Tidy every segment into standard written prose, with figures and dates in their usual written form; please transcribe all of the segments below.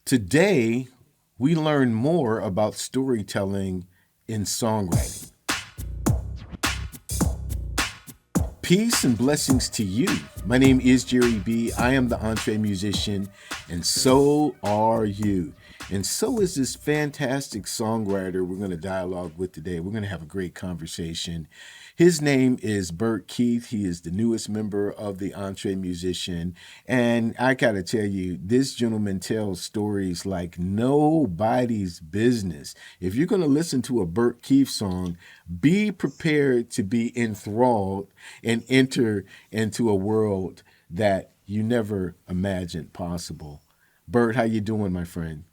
Today, we learn more about storytelling in songwriting. Peace and blessings to you. My name is Jerry B. I am the EntreMusician, and so are you. And so is this fantastic songwriter we're going to dialogue with today. We're going to have a great conversation. His name is Bert Keith. He is the newest member of the EntreMusician. And I got to tell you, this gentleman tells stories like nobody's business. If you're going to listen to a Bert Keith song, be prepared to be enthralled and enter into a world that you never imagined possible. Bert, how you doing, my friend?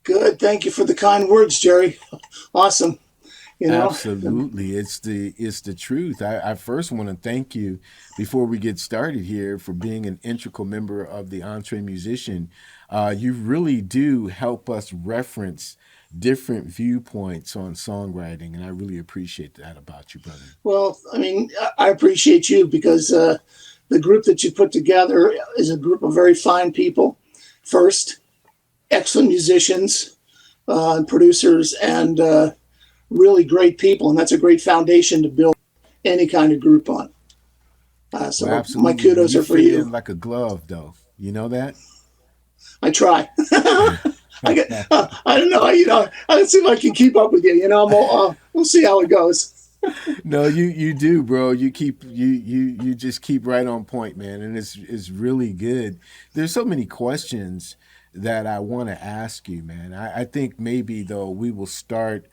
Good. Thank you for the kind words, Jerry. Awesome. Absolutely. It's the truth. I first want to thank you before we get started here for being an integral member of the EntreMusician. You really do help us reference different viewpoints on songwriting, and I really appreciate that about you, brother. Well, I appreciate you because the group that you put together is a group of very fine people. First, excellent musicians, producers, and really great people, and that's a great foundation to build any kind of group on. So my kudos are for you. Like a glove, though. You know that? I try. I don't know. Let's see if I can keep up with you. We'll see how it goes. No, you do, bro. You just keep right on point, man, and it's really good. There's so many questions that I want to ask you, man. I think maybe though we will start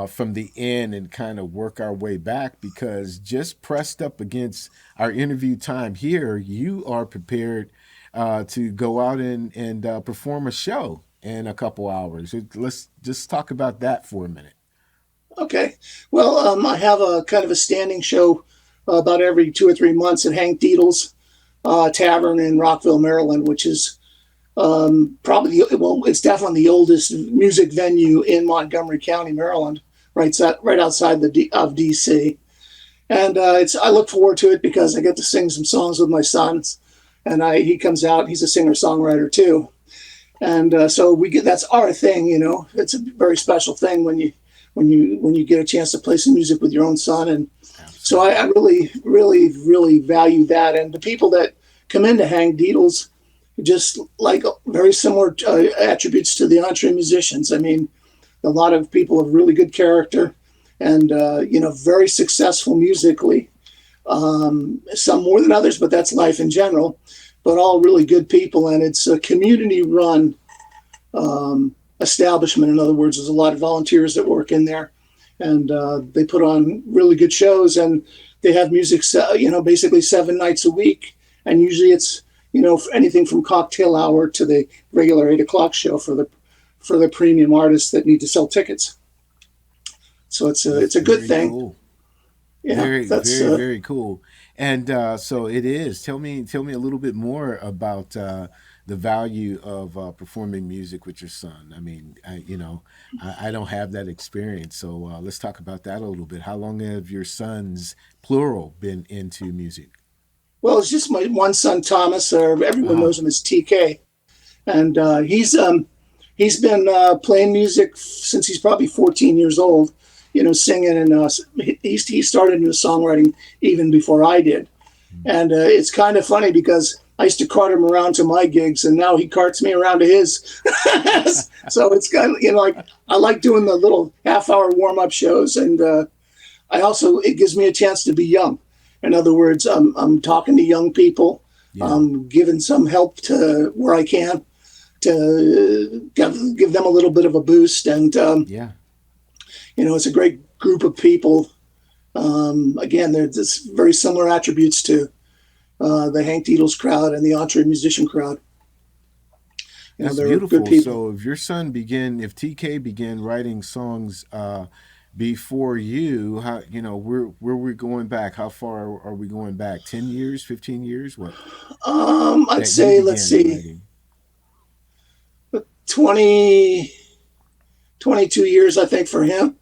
from the end and kind of work our way back, because just pressed up against our interview time here, you are prepared to go out and perform a show in a couple hours. Let's just talk about that for a minute. Okay. Well, I have a kind of a standing show about every 2 or 3 months at Hank Diedel's Tavern in Rockville, Maryland, which is it's definitely the oldest music venue in Montgomery County, Maryland, right outside of DC. And I look forward to it because I get to sing some songs with my sons, and he comes out. He's a singer-songwriter too, and so that's our thing. It's a very special thing when you get a chance to play some music with your own son, and so I really, really, really value that. And the people that come into Hank Diedel's, just like very similar attributes to the EntreMusicians. A lot of people of really good character and, very successful musically. Some more than others, but that's life in general, but all really good people. And it's a community run establishment. In other words, there's a lot of volunteers that work in there, and they put on really good shows, and they have music, basically 7 nights a week. And usually it's, anything from cocktail hour to the regular 8 o'clock show for the premium artists that need to sell tickets. So it's a good thing. Cool. Yeah, very cool. And so it is. Tell me a little bit more about the value of performing music with your son. I don't have that experience, so let's talk about that a little bit. How long have your sons, plural, been into music? Well, it's just my one son, Thomas, or everyone knows him as TK. And he's been playing music since he's probably 14 years old, singing. And he started into songwriting even before I did. And it's kind of funny because I used to cart him around to my gigs, and now he carts me around to his. So it's kind of, I like doing the little half-hour warm-up shows. And it gives me a chance to be young. In other words, I'm talking to young people, giving some help to where I can to give them a little bit of a boost. And, it's a great group of people. Again, there's very similar attributes to the Hank Diedel's crowd and the EntreMusician crowd. That's beautiful. So if your son if TK began writing songs before you, how where we're going back? How far are we going back? 10 years, 15 years? What? I'd say, let's see, 20, 22 years, I think, for him.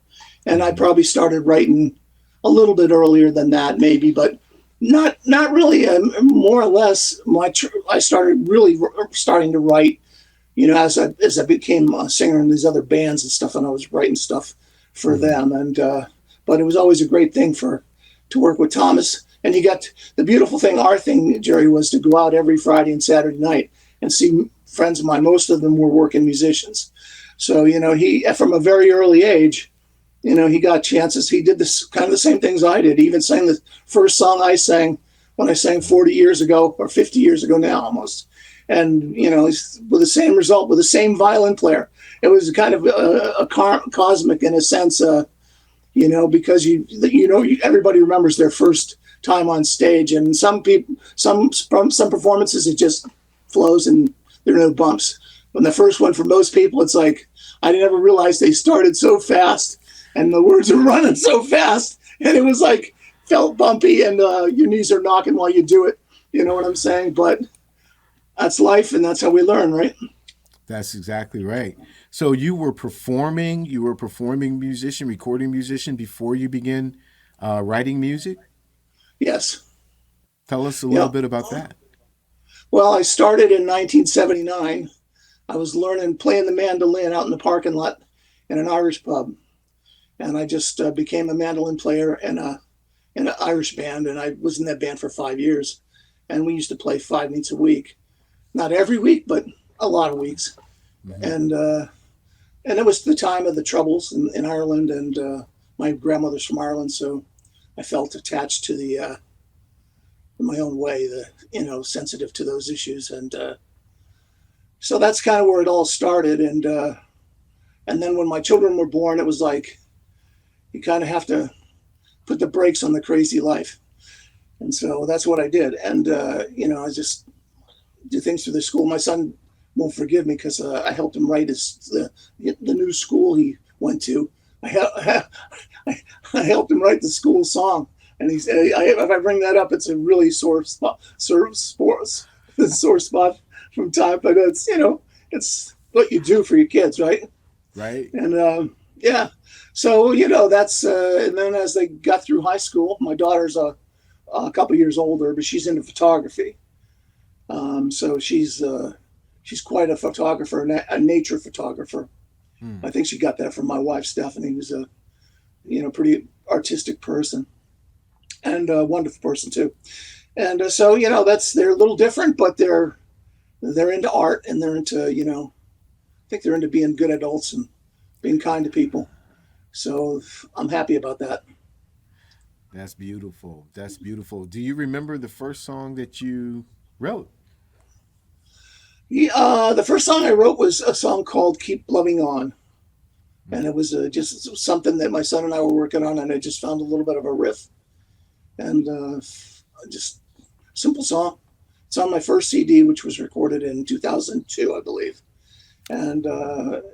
And I probably started writing a little bit earlier than that, maybe, but not really. More or less, I started really starting to write as I became a singer in these other bands and stuff, and I was writing stuff for them. And but it was always a great thing to work with Thomas. And you got the beautiful thing. Our thing, Jerry, was to go out every Friday and Saturday night and see friends of mine. Most of them were working musicians. So he, from a very early age, he got chances. He did this kind of the same things I did. He even sang the first song I sang when I sang 40 years ago, or 50 years ago now almost. And, with the same result, with the same violin player. It was kind of a cosmic in a sense, because everybody remembers their first time on stage. And some people, some performances, it just flows and there are no bumps. When the first one, for most people, it's like, I never realized they started so fast and the words are running so fast. And it was like, felt bumpy and your knees are knocking while you do it. You know what I'm saying? But that's life, and that's how we learn, right? That's exactly right. So you were recording musician before you began writing music? Yes. Tell us a little bit about that. Well, I started in 1979. I was playing the mandolin out in the parking lot in an Irish pub. And I just became a mandolin player in an Irish band, and I was in that band for 5 years. And we used to play 5 nights a week. Not every week, but a lot of weeks. Mm-hmm. And it was the time of the Troubles in Ireland, and my grandmother's from Ireland, so I felt attached to in my own way, sensitive to those issues. And so that's kind of where it all started. And then when my children were born, it was like, you kind of have to put the brakes on the crazy life. And so that's what I did. And, I just do things for the school. My son won't forgive me because I helped him write the new school he went to. I helped him write the school song. And if I bring that up, it's a really sore spot from time. But it's what you do for your kids, right? Right. And so that's and then as they got through high school, my daughter's a couple years older, but she's into photography. So she's quite a photographer, a nature photographer. I think she got that from my wife, Stephanie, who's a pretty artistic person and a wonderful person too. And so they're a little different, but they're into art, and they're into I think they're into being good adults and being kind to people. So I'm happy about that. That's beautiful. That's beautiful. Do you remember the first song that you wrote? The first song I wrote was a song called "Keep Loving On," and it was just something that my son and I were working on, and I just found a little bit of a riff, and just simple song. It's on my first CD, which was recorded in 2002, I believe, and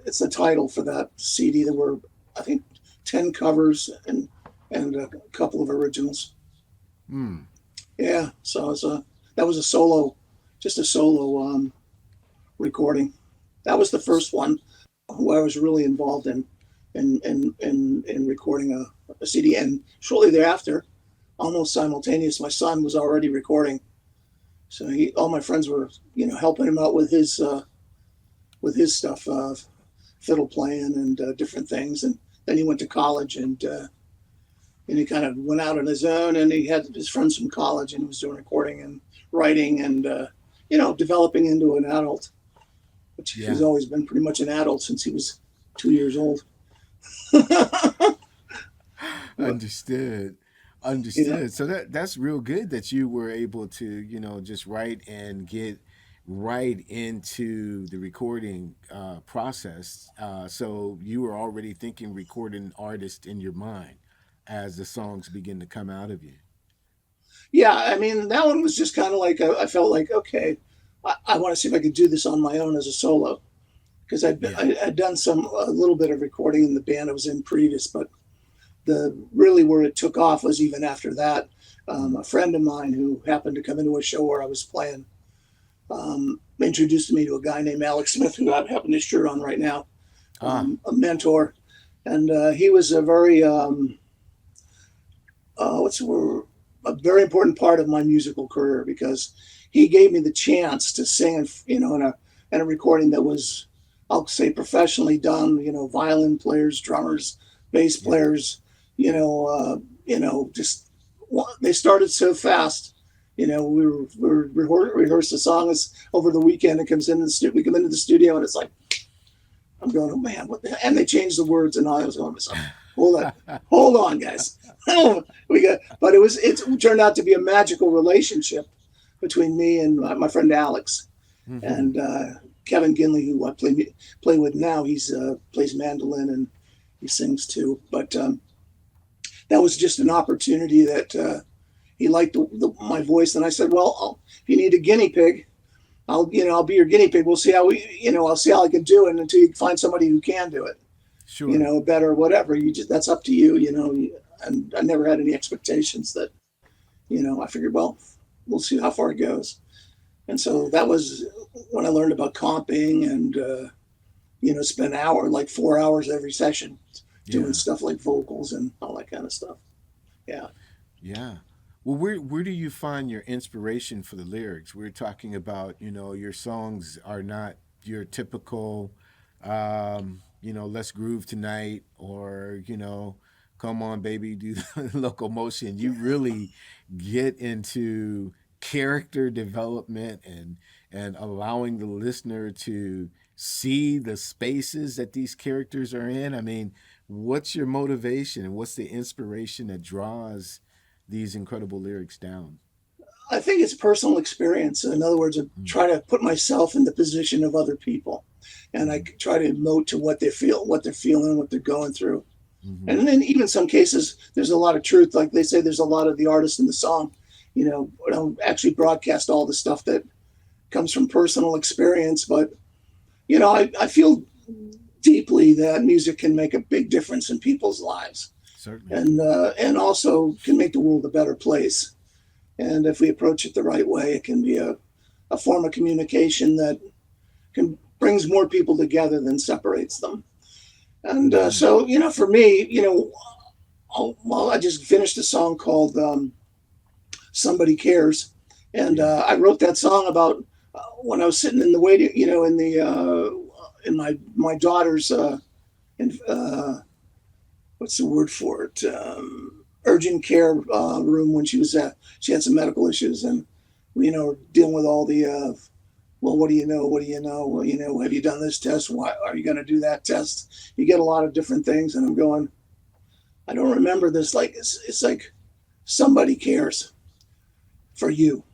it's the title for that CD. There were, I think, 10 covers and a couple of originals. Yeah, so that was a solo recording. That was the first one where I was really involved in recording a CD. And shortly thereafter, almost simultaneous, my son was already recording. So all my friends were, helping him out with his stuff, fiddle playing and different things. And then he went to college, and he kind of went out on his own, and he had his friends from college, and he was doing recording and writing and, developing into an adult, which he's always been pretty much an adult since he was 2 years old. Understood. So that's real good that you were able to, just write and get right into the recording process. So you were already thinking recording artist in your mind as the songs begin to come out of you. Yeah, I mean, that one was just kind of like, I felt like, okay, I want to see if I could do this on my own as a solo. Because I'd done a little bit of recording in the band I was in previous, but really where it took off was even after that. A friend of mine who happened to come into a show where I was playing introduced me to a guy named Alex Smith, who I have his shirt on right now, a mentor. And he was a very, a very important part of my musical career, because he gave me the chance to sing, in and a recording that was, I'll say, professionally done. Violin players, drummers, bass Yeah. players. Just they started so fast. Rehearsed the songs over the weekend. It comes into the studio. We come into the studio, and it's like, I'm going, oh man, what the hell? And they changed the words, and I was going, hold on, guys. But it turned out to be a magical relationship between me and my friend Alex. Mm-hmm. And Kevin Ginley, who I play with now. He's plays mandolin and he sings too. But that was just an opportunity that he liked my voice, and I said, well, if you need a guinea pig, I'll be your guinea pig. We'll see how I'll see how I can do it until you find somebody who can do it. Sure. Better, whatever. That's up to you. And I never had any expectations that, I figured, well, we'll see how far it goes. And so that was when I learned about comping and, spent like 4 hours every session doing stuff like vocals and all that kind of stuff. Yeah. Yeah. Well, where do you find your inspiration for the lyrics? We're talking about, your songs are not your typical, let's groove tonight, or, come on, baby, do the locomotion. You really get into character development and allowing the listener to see the spaces that these characters are in. I mean, what's your motivation and what's the inspiration that draws these incredible lyrics down? I think it's personal experience. In other words, I try to put myself in the position of other people, and I try to emote to what they feel, what they're feeling, what they're going through. Mm-hmm. And then even some cases, there's a lot of truth. Like they say, there's a lot of the artist in the song, don't actually broadcast all the stuff that comes from personal experience. But, I feel deeply that music can make a big difference in people's lives. Certainly. And also can make the world a better place. And if we approach it the right way, it can be a form of communication that brings more people together than separates them. And so, for me, I just finished a song called Somebody Cares. And I wrote that song about when I was sitting in the waiting, in my daughter's, what's the word for it? Urgent care room when she had some medical issues, and dealing with all the well, what do you know? Well, have you done this test? Why are you going to do that test? You get a lot of different things, and I'm going, I don't remember this. Like it's like somebody cares for you.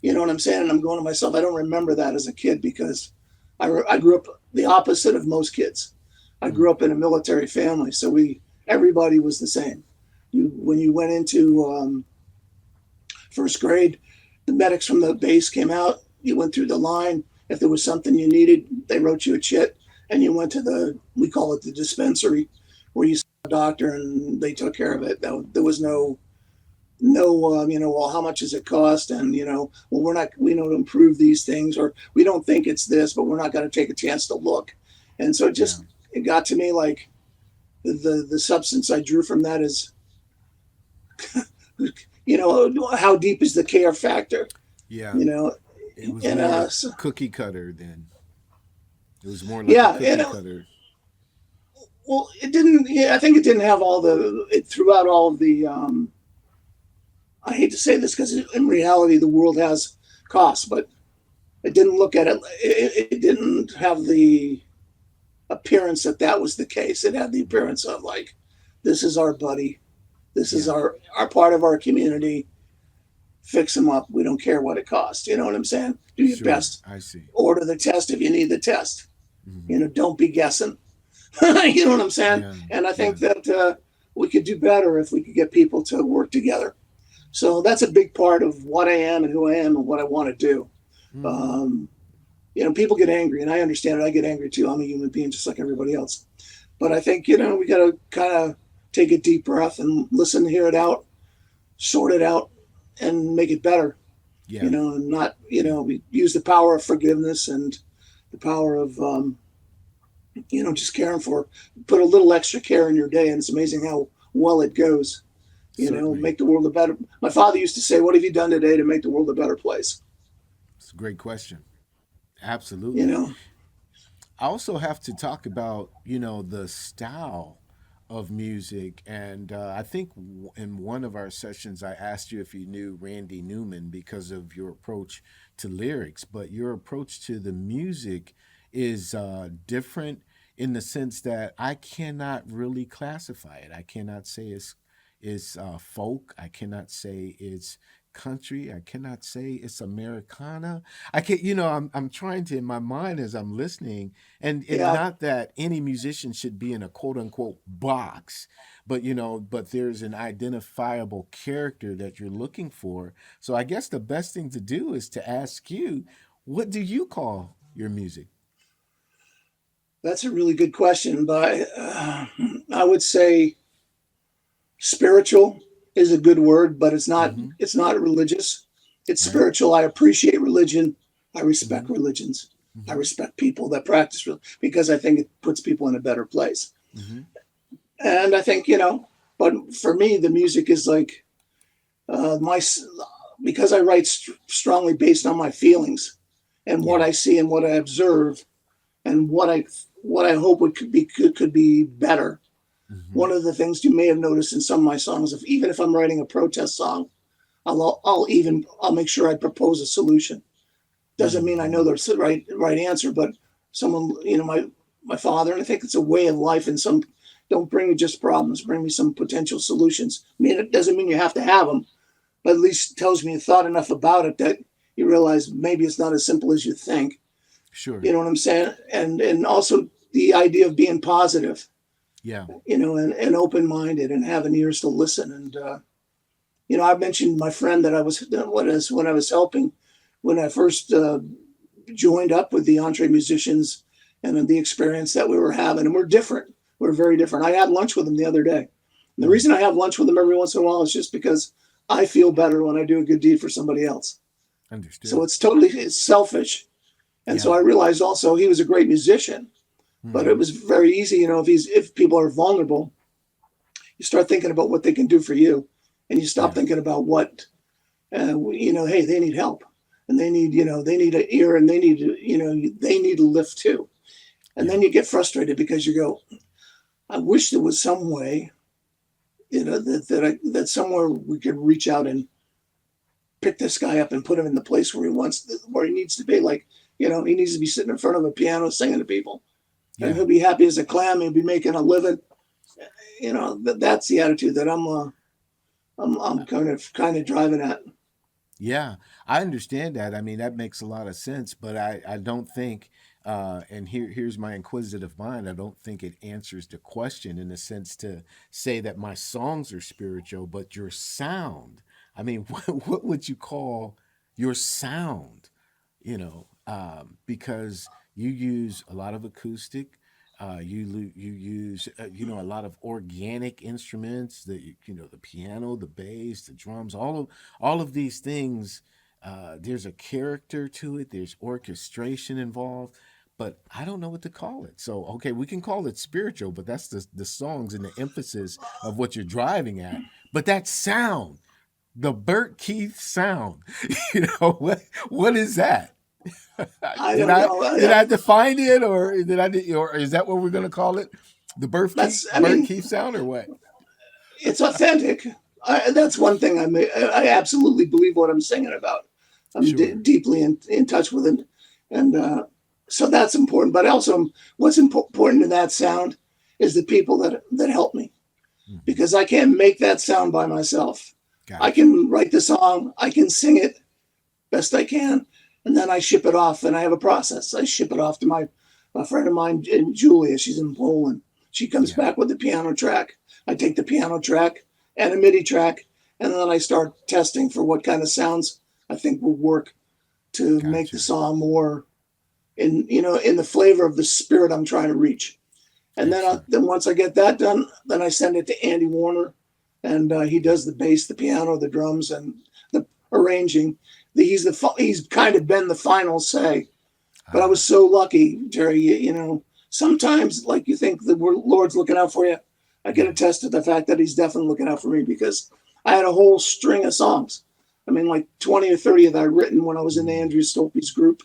You know what I'm saying? And I'm going to myself, I don't remember that as a kid because I grew up the opposite of most kids. I grew up in a military family, so everybody was the same. When you went into first grade, the medics from the base came out. You went through the line. If there was something you needed, they wrote you a chit, and you went to we call it the dispensary, where you saw a doctor and they took care of it. There was no, well, how much does it cost? And, well, we don't improve these things, or we don't think it's this, but we're not going to take a chance to look. And so it got to me like the substance I drew from that is, how deep is the care factor? Yeah. It was more cookie cutter then. It was more like a cookie cutter. Well, it didn't. Yeah, I think it didn't have it throughout all of the. I hate to say this because in reality the world has costs, but it didn't look at it. It didn't have the appearance that was the case. It had the appearance of like, this is our buddy, this is our part of our community. Fix them up. We don't care what it costs. You know what I'm saying? Do your best. I see. Order the test if you need the test. Mm-hmm. Don't be guessing. You know what I'm saying? Yeah. And I think that we could do better if we could get people to work together. So that's a big part of what I am and who I am and what I want to do. Mm-hmm. People get angry, and I understand it. I get angry too. I'm a human being just like everybody else. But I think, we got to kind of take a deep breath and listen, hear it out, sort it out, and make it better. Yeah. And not, we use the power of forgiveness and the power of, just caring put a little extra care in your day, and it's amazing how well it goes. Make the world a better. My father used to say, "What have you done today to make the world a better place?" It's a great question. you Absolutely. know. I also have to talk about, the style of music. And I think in one of our sessions, I asked you if you knew Randy Newman because of your approach to lyrics, but your approach to the music is different in the sense that I cannot really classify it. I cannot say it's folk. I cannot say it's country. I cannot say it's Americana. I can, I'm trying to in my mind as I'm listening, and Yeah, not that any musician should be in a quote unquote box, but but there's an identifiable character that you're looking for. So I guess the best thing to do is to ask you, what do you call your music? that's a really good question. But I would say spiritual is a good word, but it's not. Mm-hmm. It's not religious. It's Right. spiritual. I appreciate religion. I respect Mm-hmm. religions. I Mm-hmm. respect people that practice because I think it puts people in a better place. Mm-hmm. And I think but for me, the music is like my because I write strongly based on my feelings and what Yeah. I see and what I observe and what I hope could be better. Mm-hmm. One of the things you may have noticed in some of my songs, even if I'm writing a protest song, I'll make sure I propose a solution. Doesn't mean I know Mm-hmm. the right answer, but someone, my father, and I think it's a way of life. And some don't bring me just problems, bring me some potential solutions. I mean, it doesn't mean you have to have them, but at least tells me you thought enough about it that you realize maybe it's not as simple as you think. Sure. You know what I'm saying? And also the idea of being positive, Yeah. and open minded and having ears to listen. And I mentioned my friend that I was when I was helping when I first joined up with the Entre Musicians and the experience that we were having. And we're different. We're very different. I had lunch with him the other day. And the Mm-hmm. reason I have lunch with him every once in a while is just because I feel better when I do a good deed for somebody else. So Understood. it's selfish. And Yeah. so I realized also he was a great musician, but it Mm-hmm. was very easy, if people are vulnerable, you start thinking about what they can do for you, and you stop Yeah. thinking about what, hey, they need help, and they need an ear, and they need a lift too. And Yeah. then you get frustrated because you go, I wish there was some way, that somewhere we could reach out and pick this guy up and put him in the place where he needs to be. Like, he needs to be sitting in front of a piano singing to people, and Yeah. he'll be happy as a clam. He'll be making a living. That's the attitude that I'm kind of driving at. Yeah, I understand that. I mean, that makes a lot of sense, but I don't think, and here's my inquisitive mind. I don't think it answers the question in the sense to say that my songs are spiritual, but your sound. I mean, what would you call your sound? Because you use a lot of acoustic. You use a lot of organic instruments, the piano, the bass, the drums, all of these things. There's a character to it. There's orchestration involved, but I don't know what to call it. So okay, we can call it spiritual, but that's the songs and the emphasis of what you're driving at. But that sound, the Bert Keith sound, what is that? I did don't I know. did I define it, or or is that what we're gonna call it? The I Bert mean, Keith sound, or what? it's authentic. That's one thing I absolutely believe what I'm singing about. I'm Sure. deeply in touch with it, and so that's important. But also, what's important in that sound is the people that help me, Hmm. because I can't make that sound by myself. I Gotcha. can write the song, I can sing it best I can, and then I ship it off. And I have a process. I ship it off to a friend of mine, Julia. She's in Poland. She comes Yeah. back with the piano track. I take the piano track and a MIDI track, and then I start testing for what kind of sounds I think will work to make the Gotcha. song more in the flavor of the spirit I'm trying to reach. And then Excellent. then once I get that done, then I send it to Andy Warner, and he does the bass, the piano, the drums, and the arranging. He's kind of been the final say. But I was Ah, so lucky, Jerry. Sometimes like you think the Lord's looking out for you. I can yeah. attest to the fact that He's definitely looking out for me, because I had a whole string of songs. I mean, like 20 or 30 that I'd written when I was in the Mm. Andrew Stolpe's group.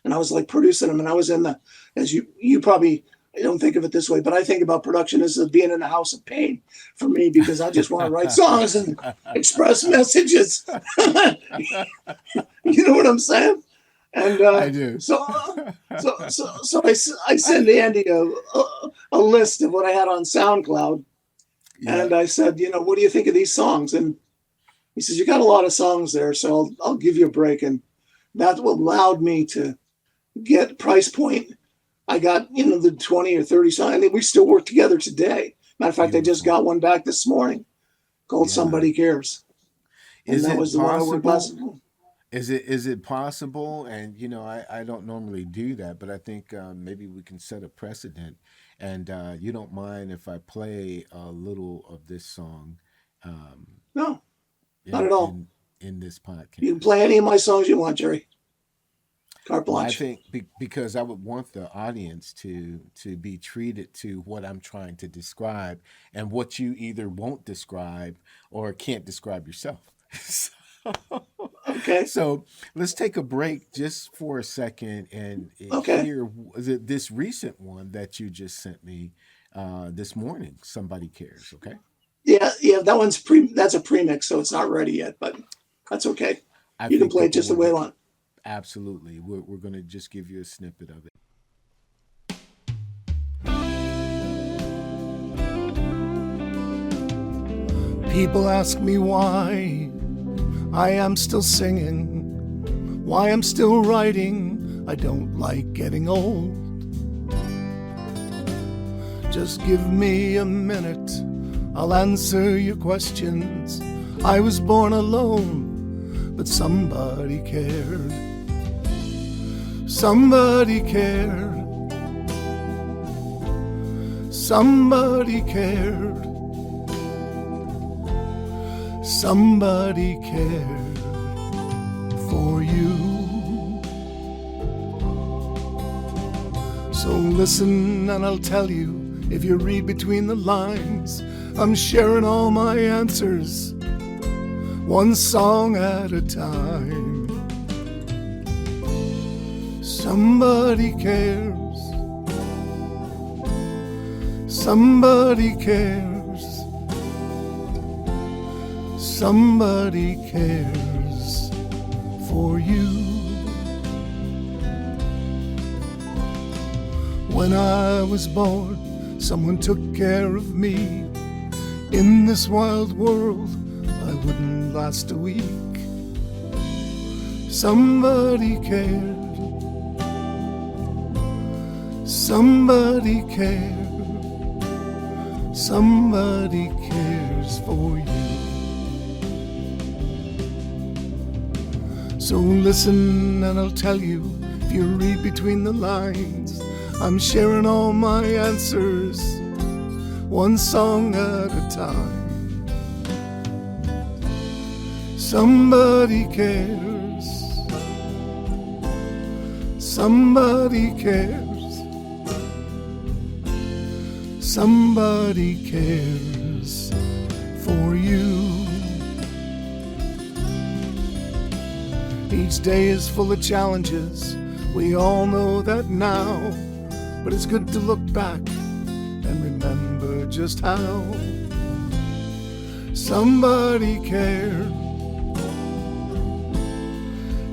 and I was like producing them, and I was in the, as you probably don't think of it this way, but I think about production as being in a house of pain for me, because I just want to write songs and express messages. You know what I'm saying? And I do. so I sent Andy a list of what I had on SoundCloud, Yeah. and I said, what do you think of these songs? And he says, you got a lot of songs there, so I'll give you a break. And that's what allowed me to get price point. I got, the 20 or 30 songs, and we still work together today. Matter of fact, I just got one back this morning called Somebody Cares. And Is that it was the one I worked last. Is it possible? And I don't normally do that, but I think maybe we can set a precedent. And you don't mind if I play a little of this song? No, not at all. In this podcast, You can play any of my songs you want, Jerry. Carte well, I blanche. think because I would want the audience to be treated to what I'm trying to describe, and what you either won't describe or can't describe yourself. Okay. So let's take a break just for a second and Okay. hear this recent one that you just sent me this morning. Somebody Cares. Okay. Yeah. That's a premix, so it's not ready yet, but that's okay. I You can think play it people just the would way I want. absolutely. We're going to just give you a snippet of it. People ask me why I am still singing, why I'm still writing. I don't like getting old. Just give me a minute, I'll answer your questions. I was born alone, but somebody cared. Somebody cared. Somebody cared. Somebody cared for you. So listen and I'll tell you, if you read between the lines, I'm sharing all my answers, one song at a time. Somebody cares. Somebody cares. Somebody cares for you. When I was born, someone took care of me. In this wild world, I wouldn't last a week. Somebody cared. Somebody cared. Somebody cares for you. So listen and I'll tell you, if you read between the lines, I'm sharing all my answers, one song at a time. Somebody cares. Somebody cares. Somebody cares for you. Each day is full of challenges, we all know that now. But it's good to look back and remember just how somebody cared.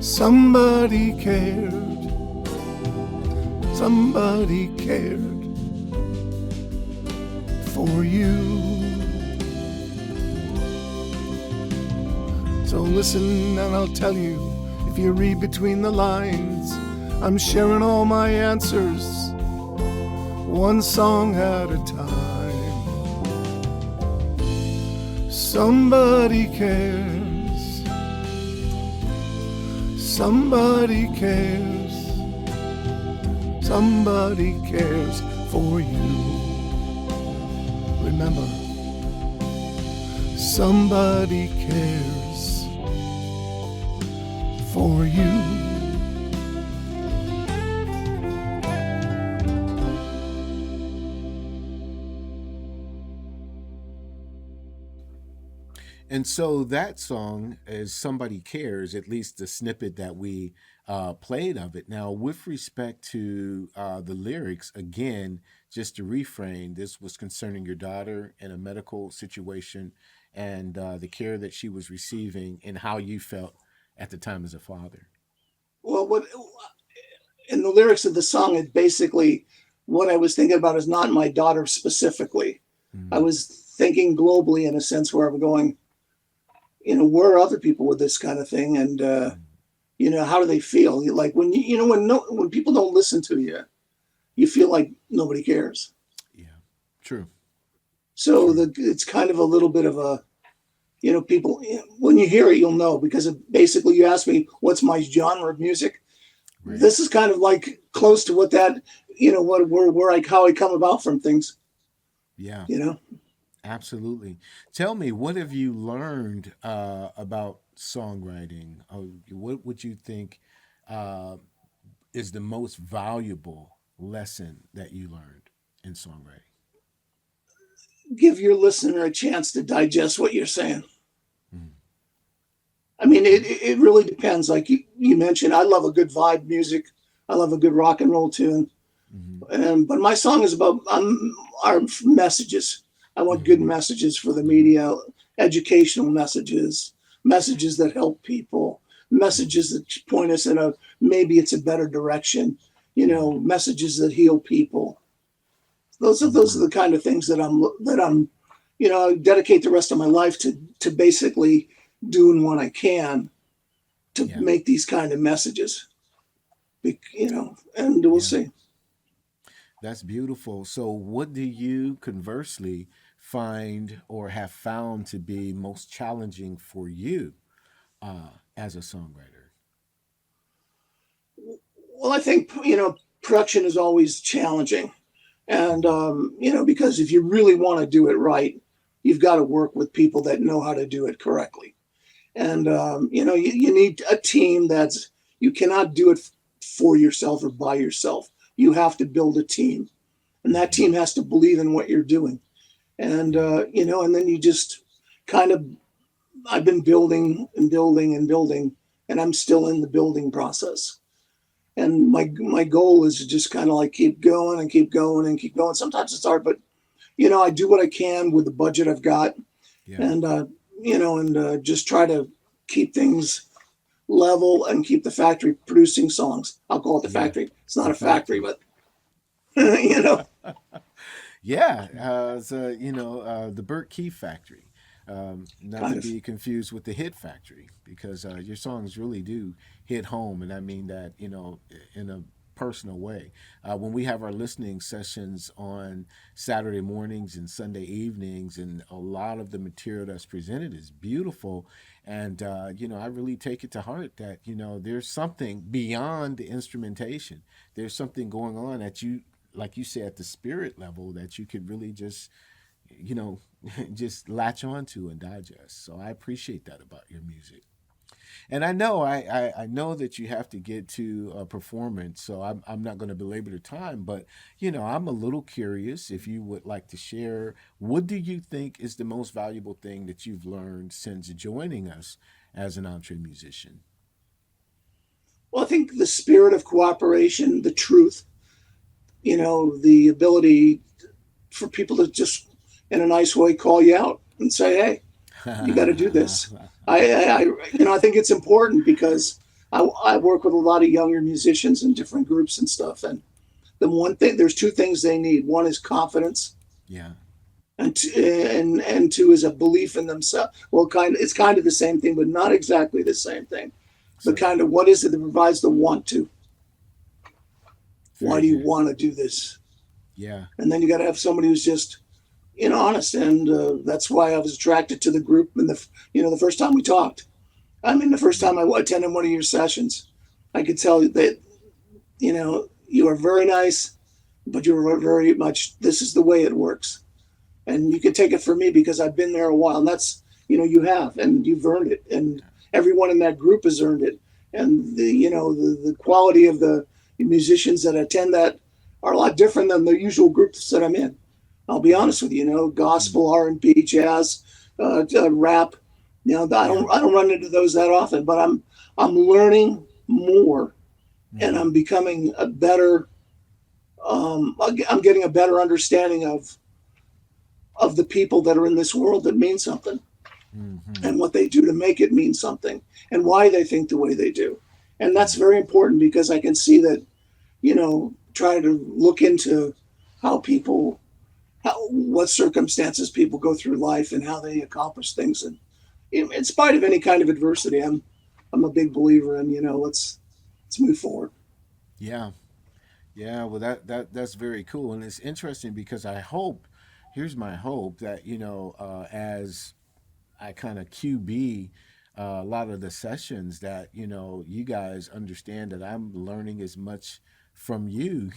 Somebody cared. Somebody cared for you. So listen and I'll tell you, if you read between the lines, I'm sharing all my answers, one song at a time. Somebody cares. Somebody cares. Somebody cares for you. Remember, somebody cares for you. And so that song is Somebody Cares, at least the snippet that we played of it. Now, with respect to the lyrics, again, just to reframe, this was concerning your daughter in a medical situation and the care that she was receiving and how you felt at the time as a father. Well, what in the lyrics of the song, it basically what I was thinking about is not my daughter specifically. I was thinking globally in a sense where I'm going, where are other people with this kind of thing, and how do they feel? Like when when people don't listen to you, you feel like nobody cares. Yeah, true. So it's kind of a little bit of a, people, when you hear it, you'll know, because basically you ask me, what's my genre of music? Right. This is kind of like close to what that, how I come about from things. Yeah. Absolutely. Tell me, what have you learned about songwriting? What would you think is the most valuable lesson that you learned in songwriting? Give your listener a chance to digest what you're saying. I mean, it really depends. Like you mentioned, I love a good vibe music. I love a good rock and roll tune. But my song is about our messages. I want good messages for the media, educational messages that help people, messages that point us in maybe it's a better direction, messages that heal people. Those are the kind of things that I'm I dedicate the rest of my life to basically doing what I can to make these kind of messages, and we'll see. That's beautiful. So what do you conversely find or have found to be most challenging for you as a songwriter? Well, I think, production is always challenging. And, because if you really want to do it right, you've got to work with people that know how to do it correctly. And, you need a team you cannot do it for yourself or by yourself. You have to build a team, and that team has to believe in what you're doing. And, and then you just I've been building and building and building, and I'm still in the building process. And my goal is to just kind of like keep going and keep going and keep going. Sometimes it's hard, but, I do what I can with the budget I've got. And, just try to keep things level and keep the factory producing songs. I'll call it the factory. It's not a factory, but, Yeah. The Bert Keith factory. Not to be confused with the hit factory, because your songs really do hit home. And I mean that, in a personal way. When we have our listening sessions on Saturday mornings and Sunday evenings, and a lot of the material that's presented is beautiful. And, I really take it to heart that, there's something beyond the instrumentation. There's something going on that you, like you said, at the spirit level that you could really just, just latch onto and digest. So I appreciate that about your music. And I know I know that you have to get to a performance, so I'm not going to belabor the time. But I'm a little curious if you would like to share. What do you think is the most valuable thing that you've learned since joining us as an EntreMusician? Well, I think the spirit of cooperation, the truth, the ability for people to just in a nice way call you out and say, hey, you got to do this. I think it's important because I work with a lot of younger musicians in different groups and stuff. And there's two things they need. One is confidence. Yeah. And two is a belief in themselves. Well, it's kind of the same thing, but not exactly the same thing. But kind of what is it that provides the want to? Why do you want to do this? Yeah. And then you got to have somebody who's just, honest. And that's why I was attracted to the group. And the first time we talked, the first time I attended one of your sessions, I could tell that, you are very nice, but you're very much, this is the way it works. And you can take it from me because I've been there a while. And that's, you have, and you've earned it. And everyone in that group has earned it. And the quality of the musicians that attend that are a lot different than the usual groups that I'm in. I'll be honest with you, gospel, R&B, jazz, rap. I don't run into those that often, but I'm learning more and I'm becoming a better. I'm getting a better understanding of the people that are in this world that mean something, and what they do to make it mean something, and why they think the way they do. And that's very important, because I can see that, try to look into what circumstances people go through life and how they accomplish things. And in spite of any kind of adversity, I'm a big believer in, let's move forward. Yeah. Yeah. Well, that's very cool. And it's interesting because here's my hope that, as I kind of QB a lot of the sessions, that you guys understand that I'm learning as much from you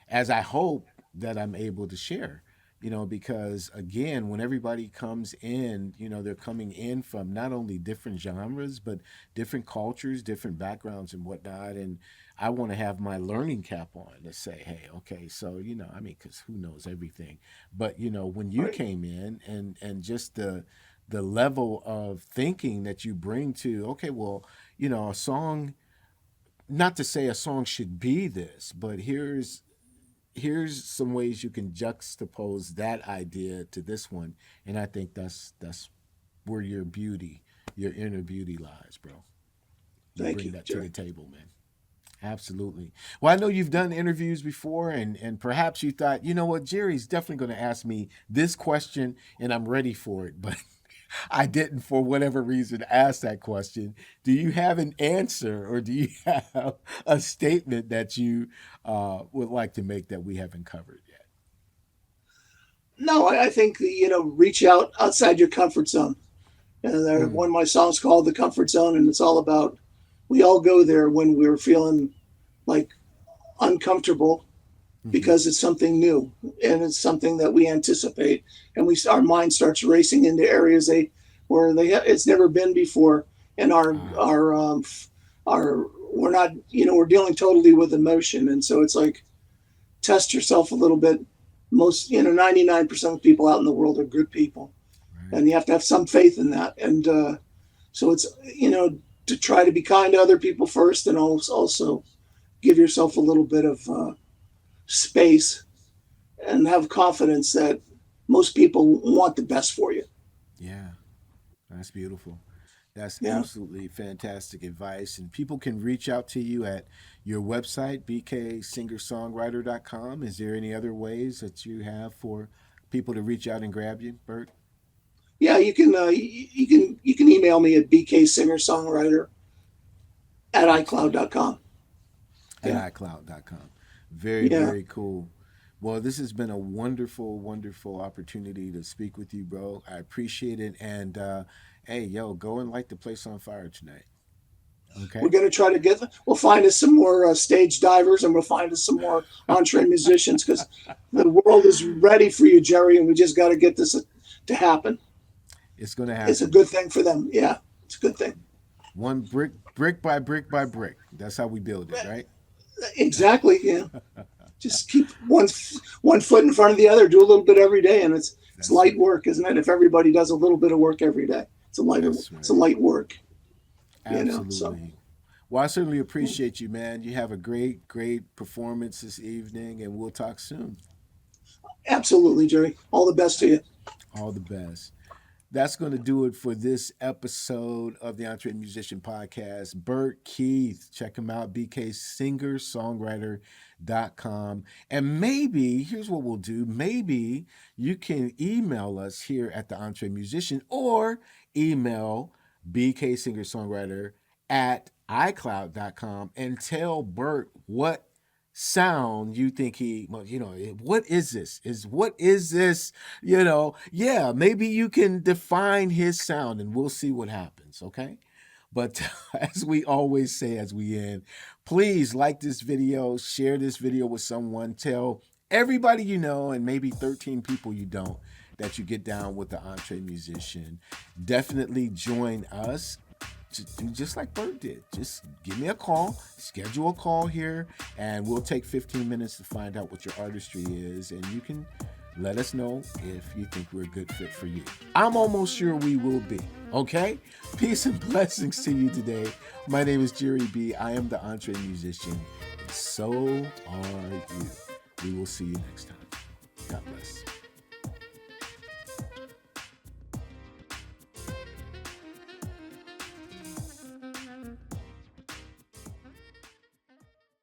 as I hope that I'm able to share. Because again, when everybody comes in, they're coming in from not only different genres, but different cultures, different backgrounds and whatnot. And I want to have my learning cap on to say, hey, okay, so, because who knows everything. But, when you came in and just the level of thinking that you bring to, okay, well, a song, not to say a song should be this, but here's some ways you can juxtapose that idea to this one. And I think that's where your inner beauty lies, bro. Thank bring you, that Jerry. to the table, man. Absolutely. Well, I know you've done interviews before, and perhaps you thought, you know what, Jerry's definitely going to ask me this question, and I'm ready for it. But I didn't, for whatever reason, ask that question. Do you have an answer, or do you have a statement that you would like to make that we haven't covered yet? No, I think, reach out outside your comfort zone. One of my songs called The Comfort Zone, and it's all about, we all go there when we're feeling like uncomfortable, because it's something new and it's something that we anticipate, and our mind starts racing into areas where it's never been before, and our we're not, we're dealing totally with emotion, and so it's like, test yourself a little bit. Most 99% of people out in the world are good people, and you have to have some faith in that, and so it's to try to be kind to other people first, and also give yourself a little bit of space, and have confidence that most people want the best for you. Yeah, that's beautiful. That's Yeah. absolutely fantastic advice. And people can reach out to you at your website, bksingersongwriter.com. Is there any other ways that you have for people to reach out and grab you, Bert? Yeah, you can email me at bksingersongwriter at icloud.com. At iCloud.com. Very, very cool. Well, this has been a wonderful, wonderful opportunity to speak with you, bro. I appreciate it. And hey, yo, go and light the place on fire tonight. Okay. We're going to try to we'll find us some more stage divers, and we'll find us some more EntreMusicians, because the world is ready for you, Jerry, and we just got to get this to happen. It's going to happen. It's a good thing for them. Yeah, it's a good thing. One brick by brick by brick. That's how we build it, right? Exactly. Yeah. Just keep one foot in front of the other. Do a little bit every day, and it's light work, isn't it? If everybody does a little bit of work every day, it's a light work. Absolutely. Well, I certainly appreciate you, man. You have a great, great performance this evening, and we'll talk soon. Absolutely, Jerry. All the best to you. All the best. That's going to do it for this episode of the EntreMusician Podcast. Bert Keith, check him out, bksingersongwriter.com. And maybe, here's what we'll do. Maybe you can email us here at the EntreMusician, or email bksingersongwriter at icloud.com and tell Bert what sound you think what is this? Yeah, maybe you can define his sound, and we'll see what happens, okay? But as we always say as we end, please like this video, share this video with someone, tell everybody you know, and maybe 13 people you don't, that you get down with the EntreMusician. Definitely join us. Do just like Bert did. Just give me a call, schedule a call here, and we'll take 15 minutes to find out what your artistry is, and you can Let us know if you think we're a good fit for you. I'm almost sure we will be. Okay? Peace and blessings to you today. My name is Jerry B. I am the EntreMusician. And so are you. We will see you next time. God bless.